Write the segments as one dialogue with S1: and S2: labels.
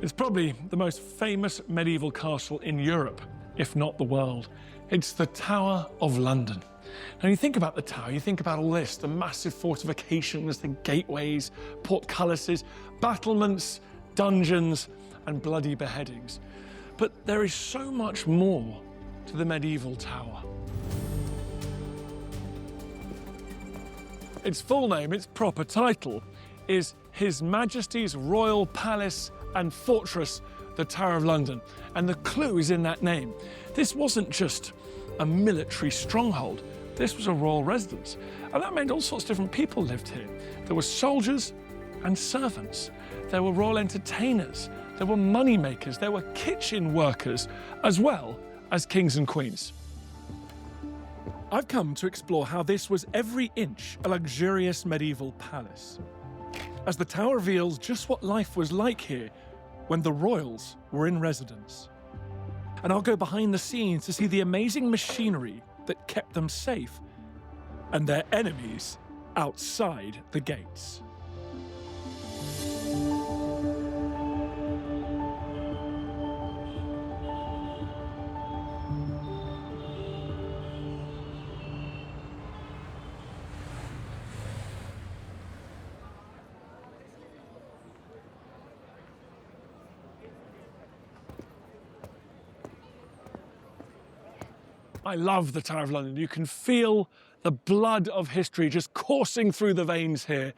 S1: It's probably the most famous medieval castle in Europe, if not the world. It's the Tower of London. Now, you think about the Tower, you think about all this, the massive fortifications, the gateways, portcullises, battlements, dungeons, and bloody beheadings. But there is so much more to the medieval tower. Its full name, its proper title, is His Majesty's Royal Palace and Fortress, the Tower of London. And the clue is in that name. This wasn't just a military stronghold. This was a royal residence. And that meant all sorts of different people lived here. There were soldiers and servants. There were royal entertainers. There were money makers. There were kitchen workers, as well as kings and queens. I've come to explore how this was every inch a luxurious medieval palace, as the tower reveals just what life was like here when the royals were in residence. And I'll go behind the scenes to see the amazing machinery that kept them safe and their enemies outside the gates. I love the Tower of London. You can feel the blood of history just coursing through the veins here.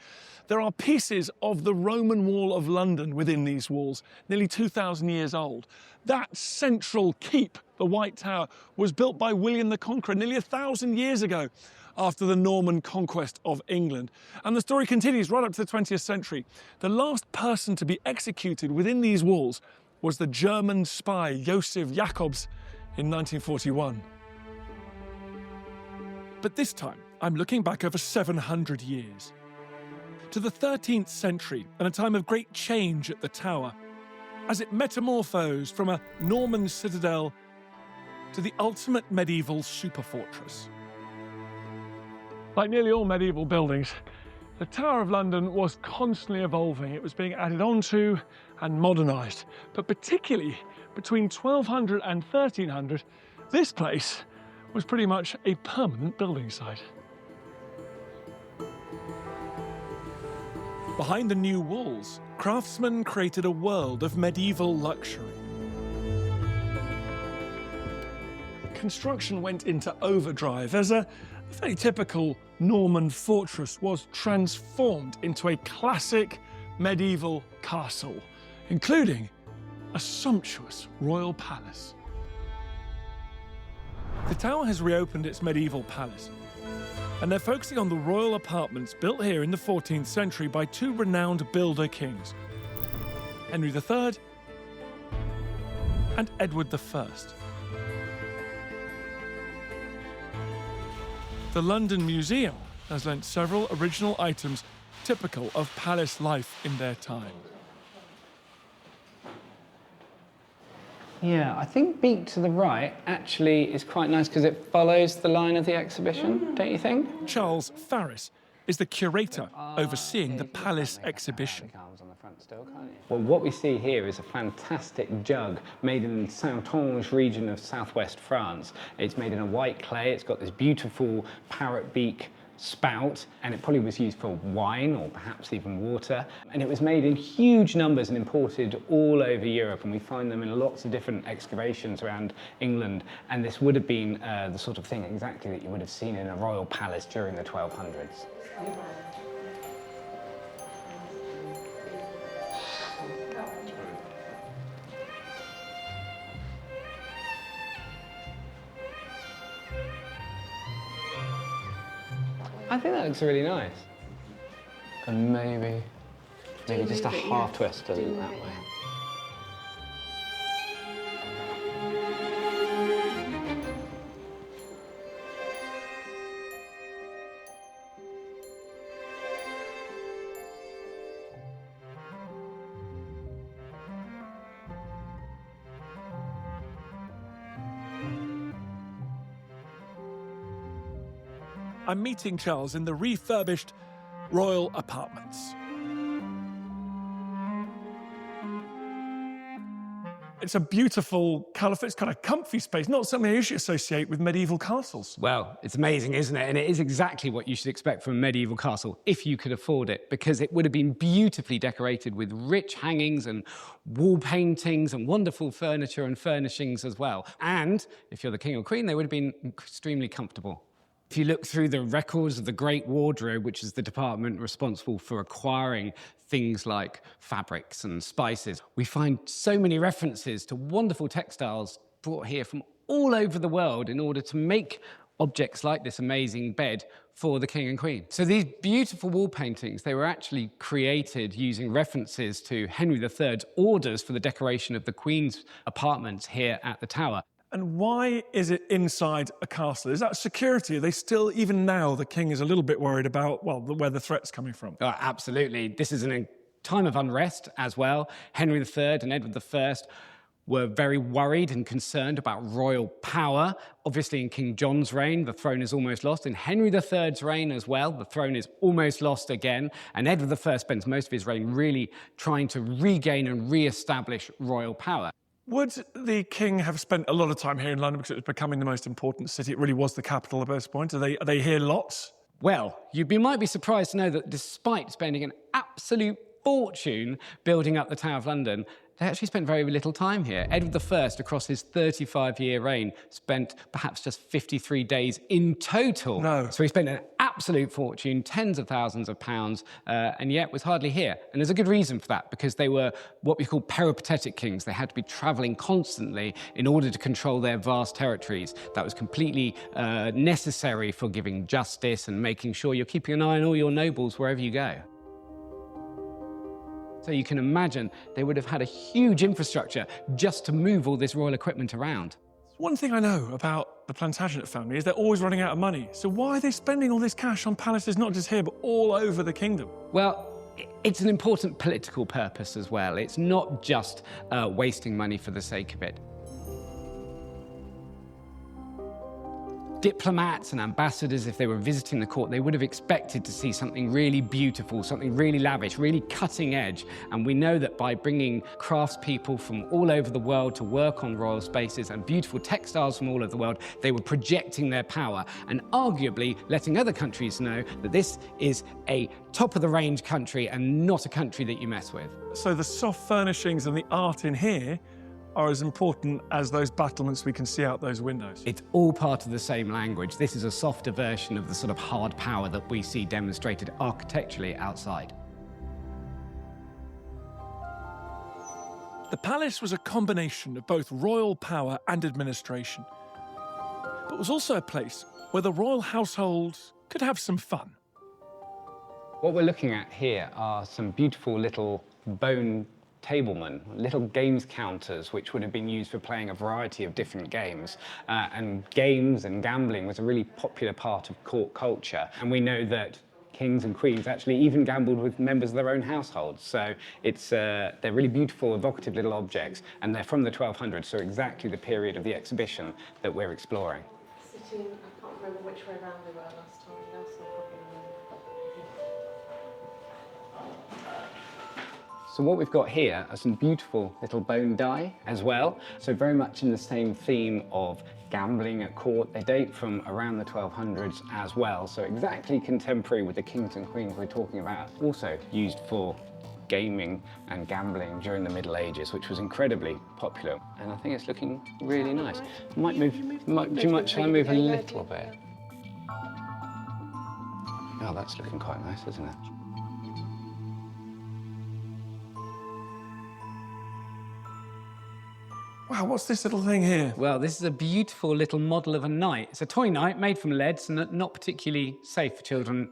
S1: There are pieces of the Roman wall of London within these walls, nearly 2,000 years old. That central keep, the White Tower, was built by William the Conqueror nearly 1,000 years ago after the Norman conquest of England. And the story continues right up to the 20th century. The last person to be executed within these walls was the German spy Josef Jacobs in 1941. But this time, I'm looking back over 700 years, to the 13th century and a time of great change at the Tower, as it metamorphosed from a Norman citadel to the ultimate medieval superfortress. Like nearly all medieval buildings, the Tower of London was constantly evolving. It was being added onto and modernised. But particularly between 1200 and 1300, this place was pretty much a permanent building site. Behind the new walls, craftsmen created a world of medieval luxury. Construction went into overdrive as a fairly typical Norman fortress was transformed into a classic medieval castle, including a sumptuous royal palace. The Tower has reopened its medieval palace, and they're focusing on the royal apartments built here in the 14th century by two renowned builder kings, Henry III and Edward I. The London Museum has lent several original items typical of palace life in their time.
S2: Yeah, I think Beak to the right actually is quite nice because it follows the line of the exhibition, don't you think?
S1: Charles Farris is the curator overseeing the palace exhibition.
S2: Well, what we see here is a fantastic jug made in the Saintonge region of southwest France. It's made in a white clay, it's got this beautiful parrot beak spout, and it probably was used for wine or perhaps even water. And it was made in huge numbers and imported all over Europe, and we find them in lots of different excavations around England. And this would have been the sort of thing exactly that you would have seen in a royal palace during the 1200s. I think that looks really nice. And maybe just a half twist to do that way.
S1: I'm meeting Charles in the refurbished royal apartments. it's a beautiful, colourful, it's kind of comfy space, not something I usually associate with medieval castles.
S2: Well, it's amazing, isn't it? And it is exactly what you should expect from a medieval castle, if you could afford it, because it would have been beautifully decorated with rich hangings and wall paintings and wonderful furniture and furnishings as well. And if you're the king or queen, they would have been extremely comfortable. If you look through the records of the Great Wardrobe, which is the department responsible for acquiring things like fabrics and spices, we find so many references to wonderful textiles brought here from all over the world in order to make objects like this amazing bed for the king and queen. So these beautiful wall paintings, they were actually created using references to Henry III's orders for the decoration of the Queen's apartments here at the Tower.
S1: And why is it inside a castle? Is that security? Are they still, even now, the king is a little bit worried about, well, where the threat's coming from?
S2: Oh, absolutely. This is a time of unrest as well. Henry III and Edward I were very worried and concerned about royal power. Obviously, in King John's reign, the throne is almost lost. In Henry III's reign as well, the throne is almost lost again. And Edward I spends most of his reign really trying to regain and re-establish royal power.
S1: Would the king have spent a lot of time here in London because it was becoming the most important city? It really was the capital at this point. Are they here lots?
S2: Well, might be surprised to know that despite spending an absolute fortune building up the Tower of London, they actually spent very little time here. Edward I, across his 35-year reign, spent perhaps just 53 days in total.
S1: No.
S2: So he spent an absolute fortune, tens of thousands of pounds, and yet was hardly here. And there's a good reason for that, because they were what we call peripatetic kings. They had to be travelling constantly in order to control their vast territories. That was completely necessary for giving justice and making sure you're keeping an eye on all your nobles wherever you go. So you can imagine they would have had a huge infrastructure just to move all this royal equipment around.
S1: One thing I know about the Plantagenet family is they're always running out of money. So why are they spending all this cash on palaces, not just here, but all over the kingdom?
S2: Well, it's an important political purpose as well. It's not just wasting money for the sake of it. Diplomats and ambassadors, if they were visiting the court, they would have expected to see something really beautiful, something really lavish, really cutting edge. And we know that by bringing craftspeople from all over the world to work on royal spaces and beautiful textiles from all over the world, they were projecting their power and arguably letting other countries know that this is a top-of-the-range country and not a country that you mess with.
S1: So the soft furnishings and the art in here are as important as those battlements we can see out those windows.
S2: It's all part of the same language. This is a softer version of the sort of hard power that we see demonstrated architecturally outside.
S1: The palace was a combination of both royal power and administration, but was also a place where the royal household could have some fun.
S2: What we're looking at here are some beautiful little bone tablemen, little games counters, which would have been used for playing a variety of different games. And games and gambling was a really popular part of court culture. And we know that kings and queens actually even gambled with members of their own households. So they're really beautiful, evocative little objects, and they're from the 1200s, so exactly the period of the exhibition that we're exploring.
S3: Sitting, I can't remember which way around they were last time. Nelson probably remember.
S2: So what we've got here are some beautiful little bone die as well. So very much in the same theme of gambling at court. They date from around the 1200s as well. So exactly contemporary with the kings and queens we're talking about. Also used for gaming and gambling during the Middle Ages, which was incredibly popular. And I think it's looking really nice. Might move, shall I move a little bit? Oh, that's looking quite nice, isn't it?
S1: Wow, what's this little thing here?
S2: Well, this is a beautiful little model of a knight. It's a toy knight made from lead, so not particularly safe for children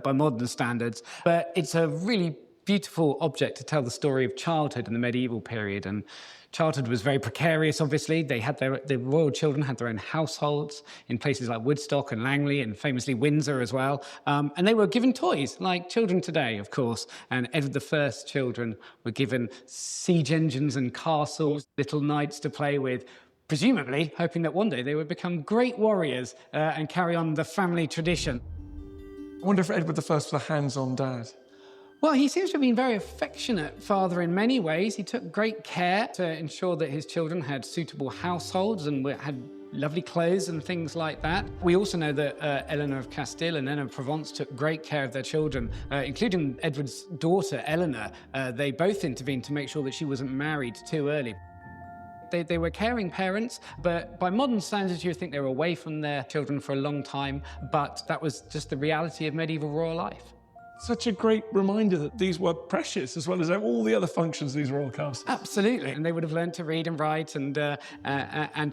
S2: by modern standards, but it's a really beautiful object to tell the story of childhood in the medieval period. And childhood was very precarious, obviously. The royal children had their own households in places like Woodstock and Langley and famously Windsor as well. And they were given toys, like children today, of course. And Edward I's children were given siege engines and castles, little knights to play with, presumably hoping that one day they would become great warriors and carry on the family tradition.
S1: I wonder if Edward I was a hands-on dad.
S2: Well, he seems to have been a very affectionate father in many ways. He took great care to ensure that his children had suitable households and had lovely clothes and things like that. We also know that Eleanor of Castile and Eleanor of Provence took great care of their children, including Edward's daughter, Eleanor. They both intervened to make sure that she wasn't married too early. They were caring parents, but by modern standards, you would think they were away from their children for a long time, but that was just the reality of medieval royal life.
S1: Such a great reminder that these were precious, as well as all the other functions of these royal castles.
S2: Absolutely, and they would have learned to read and write and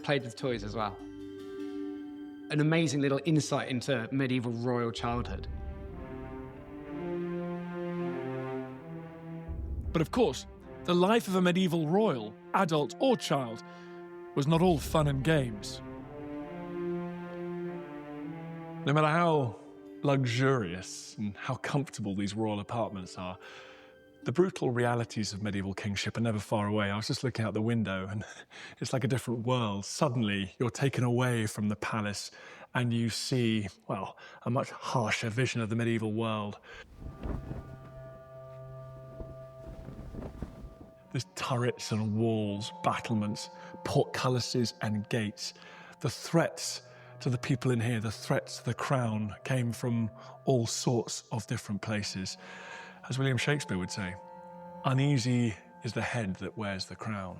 S2: played with toys as well. An amazing little insight into medieval royal childhood.
S1: But of course, the life of a medieval royal, adult or child, was not all fun and games. No matter how luxurious and how comfortable these royal apartments are, the brutal realities of medieval kingship are never far away. I was just looking out the window and it's like a different world. Suddenly, you're taken away from the palace and you see, well, a much harsher vision of the medieval world. There's turrets and walls, battlements, portcullises and gates. The threats to the people in here, the threats to the crown, came from all sorts of different places. As William Shakespeare would say, uneasy is the head that wears the crown.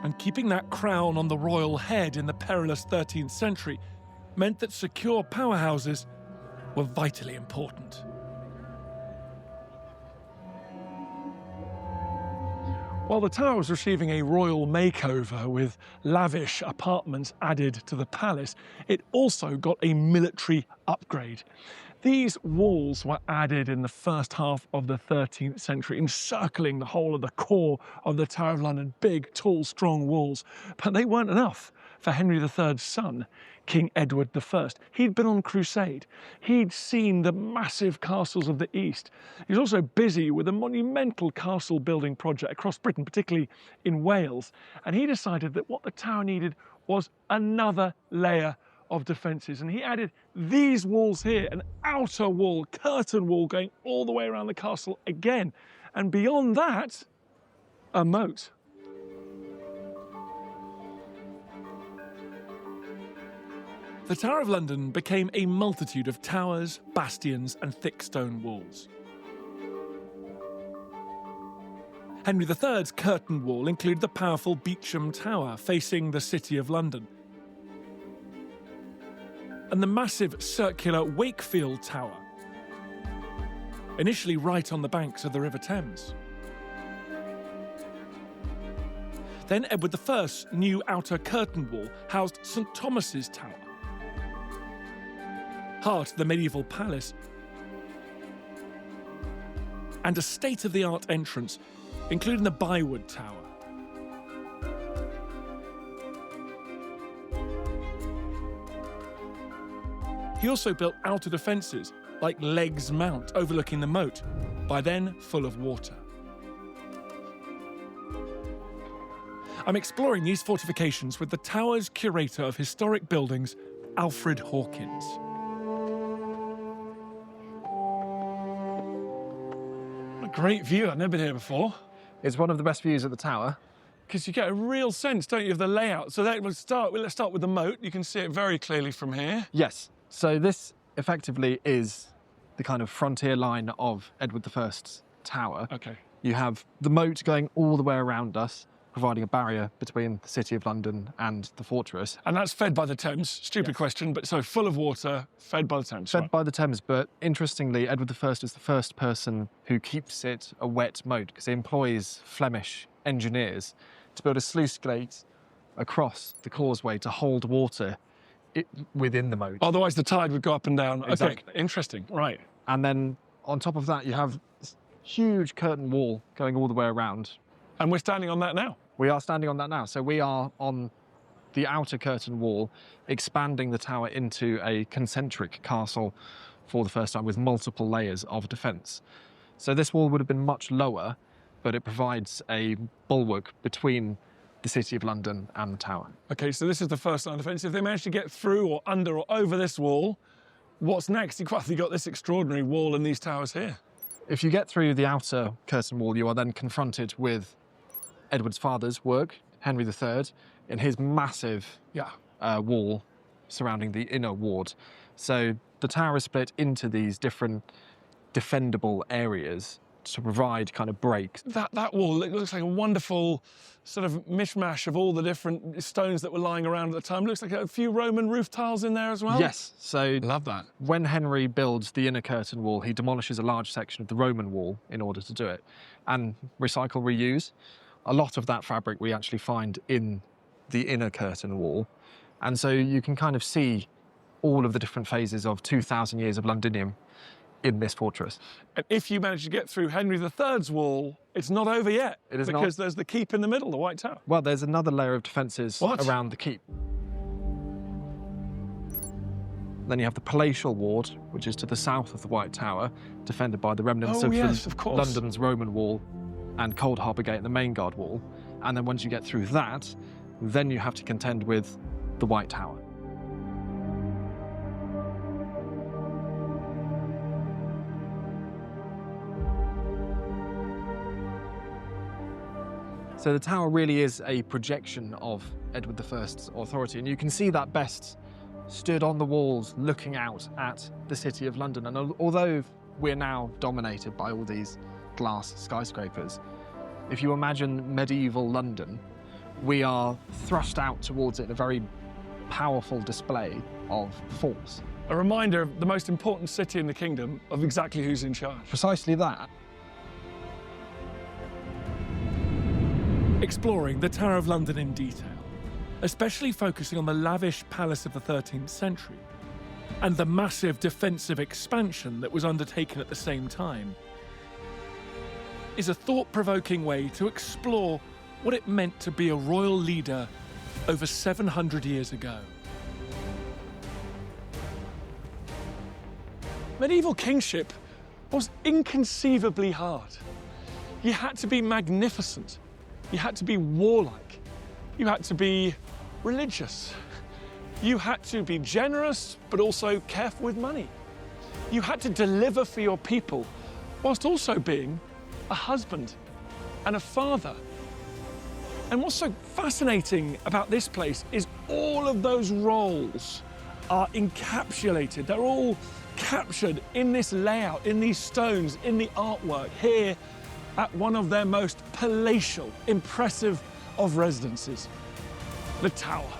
S1: And keeping that crown on the royal head in the perilous 13th century meant that secure powerhouses were vitally important. While the tower was receiving a royal makeover with lavish apartments added to the palace, it also got a military upgrade. These walls were added in the first half of the 13th century, encircling the whole of the core of the Tower of London. Big, tall, strong walls. But they weren't enough for Henry III's son, King Edward I. He'd been on crusade. He'd seen the massive castles of the East. He was also busy with a monumental castle building project across Britain, particularly in Wales. And he decided that what the tower needed was another layer of defences. And he added these walls here, an outer wall, curtain wall going all the way around the castle again. And beyond that, a moat. The Tower of London became a multitude of towers, bastions, and thick stone walls. Henry III's curtain wall included the powerful Beauchamp Tower facing the City of London, and the massive circular Wakefield Tower, initially right on the banks of the River Thames. Then Edward I's new outer curtain wall housed St Thomas's Tower, heart of the medieval palace, and a state-of-the-art entrance, including the Bywood Tower. He also built outer defences, like Legge's Mount, overlooking the moat, by then full of water. I'm exploring these fortifications with the tower's curator of historic buildings, Alfred Hawkins. Great view, I've never been here before.
S4: It's one of the best views at the tower.
S1: Because you get a real sense, don't you, of the layout. So let's start with the moat. You can see it very clearly from here.
S4: Yes. So this effectively is the kind of frontier line of Edward I's tower.
S1: Okay.
S4: You have the moat going all the way around us, providing a barrier between the City of London and the fortress.
S1: And that's fed by the Thames. Stupid question, but so full of water, fed by the Thames.
S4: Fed by the Thames, but interestingly, Edward I is the first person who keeps it a wet moat because he employs Flemish engineers to build a sluice gate across the causeway to hold water within the moat.
S1: Otherwise, the tide would go up and down.
S4: Exactly.
S1: Okay, interesting, right.
S4: And then on top of that, you have this huge curtain wall going all the way around.
S1: And we're standing on that now.
S4: We are standing on that now. So we are on the outer curtain wall, expanding the tower into a concentric castle for the first time with multiple layers of defence. So this wall would have been much lower, but it provides a bulwark between the City of London and the Tower.
S1: Okay, so this is the first line of defence. If they manage to get through or under or over this wall, what's next? You've got this extraordinary wall and these towers here.
S4: If you get through the outer curtain wall, you are then confronted with Edward's father's work, Henry III, in his massive wall surrounding the inner ward. So the tower is split into these different defendable areas to provide kind of breaks.
S1: That wall, it looks like a wonderful sort of mishmash of all the different stones that were lying around at the time. Looks like a few Roman roof tiles in there as well.
S4: Yes, so
S1: Love that.
S4: when Henry builds the inner curtain wall, he demolishes a large section of the Roman wall in order to do it. And recycle, reuse. A lot of that fabric we actually find in the inner curtain wall. And so you can kind of see all of the different phases of 2,000 years of Londinium in this fortress.
S1: And if you manage to get through Henry III's wall, it's not over yet.
S4: It is not.
S1: Because there's the keep in the middle, the White Tower.
S4: Well, there's another layer of defences around the keep. Then you have the palatial ward, which is to the south of the White Tower, defended by the remnants of London's Roman wall and Cold Harbour Gate and the Main Guard wall. And then once you get through that, then you have to contend with the White Tower. So the tower really is a projection of Edward I's authority, and you can see that best stood on the walls looking out at the City of London. And although we're now dominated by all these glass skyscrapers, if you imagine medieval London, we are thrust out towards it in a very powerful display of force.
S1: A reminder of the most important city in the kingdom, of exactly who's in charge.
S4: Precisely that.
S1: Exploring the Tower of London in detail, especially focusing on the lavish palace of the 13th century and the massive defensive expansion that was undertaken at the same time, is a thought-provoking way to explore what it meant to be a royal leader over 700 years ago. Medieval kingship was inconceivably hard. You had to be magnificent. You had to be warlike. You had to be religious. You had to be generous, but also careful with money. You had to deliver for your people, whilst also being a husband and a father. And what's so fascinating about this place is all of those roles are encapsulated. They're all captured in this layout, in these stones, in the artwork here at one of their most palatial, impressive of residences, the Tower.